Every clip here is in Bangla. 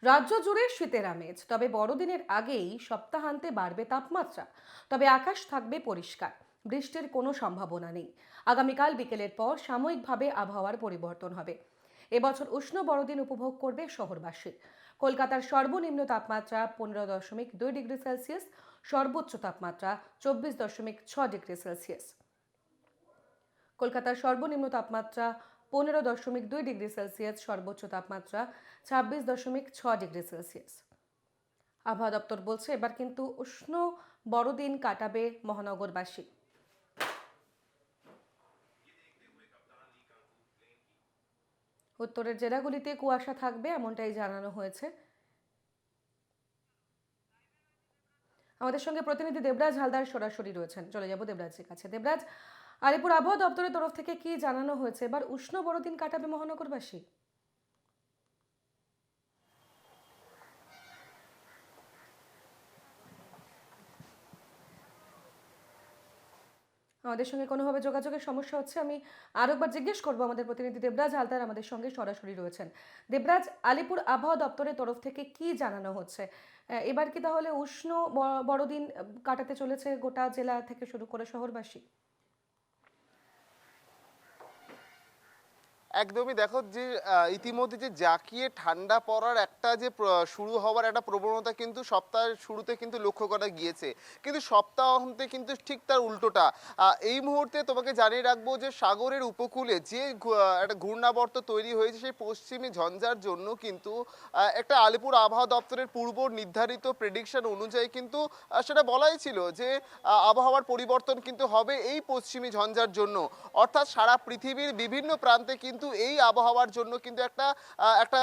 রাজ্য জুড়ে শীতের আমেজ, তবে বড়দিনের আগেই সপ্তাহান্তে বাড়বে তাপমাত্রা। তবে আকাশ থাকবে পরিষ্কার, বৃষ্টির কোনো সম্ভাবনা নেই। আগামীকাল বিকেলের পর সাময়িকভাবে আবহাওয়ার পরিবর্তন হবে। এবছর উষ্ণ বড়দিন উপভোগ করবে শহরবাসী। কলকাতার সর্বনিম্ন তাপমাত্রা 15.2 ডিগ্রি সেলসিয়াস, সর্বোচ্চ তাপমাত্রা 24.6 ডিগ্রি সেলসিয়াস। কলকাতার সর্বনিম্ন তাপমাত্রা 15.2 ডিগ্রি সেলসিয়াস, সর্বোচ্চ তাপমাত্রা 26.6 ডিগ্রি সেলসিয়াস। আবহাওয়া দপ্তর বলছে এবার কিন্তু উষ্ণ বড়দিন কাটাবে মহানগরবাসী। উত্তরের জেলাগুলিতে কুয়াশা থাকবে এমনটাই জানানো হয়েছে। আমাদের সঙ্গে প্রতিনিধি দেবরাজ হালদার সরাসরি রয়েছেন, চলে যাব দেবরাজের কাছে। দেবরাজ, আলিপুর আবহাওয়া দপ্তরের তরফ থেকে কি জানানো হয়েছে, এবার উষ্ণ বড়দিন কাটাবে মহানগরবাসী? আমাদের সঙ্গে কোনোভাবে যোগাযোগের সমস্যা হচ্ছে, আমি আরো একবার জিজ্ঞেস করবো। আমাদের প্রতিনিধি দেবরাজ হালদার আমাদের সঙ্গে সরাসরি রয়েছেন। দেবরাজ, আলিপুর আবহাওয়া দপ্তরের তরফ থেকে কি জানানো হচ্ছে? এবার কি তাহলে উষ্ণ বড়দিন কাটাতে চলেছে গোটা জেলা থেকে শুরু করে শহরবাসী? একদমই দেখো যে ইতিমধ্যে যে জাঁকিয়ে ঠান্ডা পড়ার একটা যে শুরু হওয়ার একটা প্রবণতা কিন্তু সপ্তাহের শুরুতে কিন্তু লক্ষ্য করা গিয়েছে, কিন্তু সপ্তাহান্তে কিন্তু ঠিক তার উল্টোটা। এই মুহূর্তে তোমাকে জানিয়ে রাখবো যে সাগরের উপকূলে যে একটা ঘূর্ণাবর্ত তৈরি হয়েছে সেই পশ্চিমী ঝঞ্ঝার জন্য কিন্তু একটা আলিপুর আবহাওয়া দপ্তরের পূর্ব নির্ধারিত প্রেডিকশন অনুযায়ী কিন্তু সেটা বলাই ছিল যে আবহাওয়ার পরিবর্তন কিন্তু হবে এই পশ্চিমী ঝঞ্ঝার জন্য। অর্থাৎ সারা পৃথিবীর বিভিন্ন প্রান্তে কিন্তু এই আবহাওয়ার জন্য কিন্তু একটা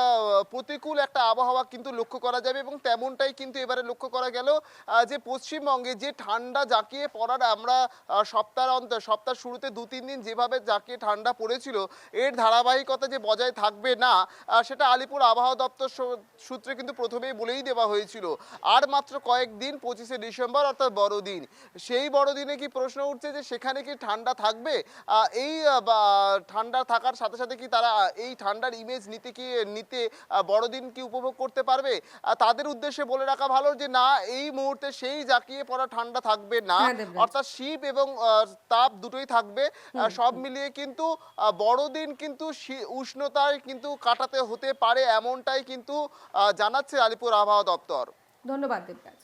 প্রতিকূল একটা আবহাওয়া কিন্তু লক্ষ্য করা যাবে, এবং তেমনটাই কিন্তু এবারে লক্ষ্য করা গেল। যে পশ্চিমবঙ্গে যে ঠান্ডা জাঁকিয়ে পড়ার আমরা সপ্তাহ শুরুতে 2-3 দিন যেভাবে জাঁকিয়ে ঠান্ডা পড়েছিল, এর ধারাবাহিকতা যে বজায় থাকবে না, সেটা আলিপুর আবহাওয়া দপ্তর সূত্রে কিন্তু প্রথমেই বলেই দেওয়া হয়েছিল। আর মাত্র কয়েকদিন, 25শে ডিসেম্বর অর্থাৎ বড়দিন, সেই বড়দিনে কি প্রশ্ন উঠছে যে সেখানে কি ঠান্ডা থাকবে? এই ঠান্ডা থাকার সাথে সাথে কি তারা এই ঠান্ডার ইমেজ নিতে বড়দিন কি উপভোগ করতে পারবে? তাদের উদ্দেশ্যে বলে রাখা ভালো যে না, এই মুহূর্তে সেই জাঁকিয়ে পড়া ঠান্ডা থাকবে না। হ্যাঁ দেবরাজ। অর্থাৎ শীত এবং তাপ দুটোই থাকবে। সব মিলিয়ে কিন্তু বড়দিন কিন্তু উষ্ণতায় কিন্তু কাটাতে হতে পারে, এমনটাই কিন্তু জানাচ্ছে আলিপুর আবহাওয়া দপ্তর। ধন্যবাদ দেবরাজ।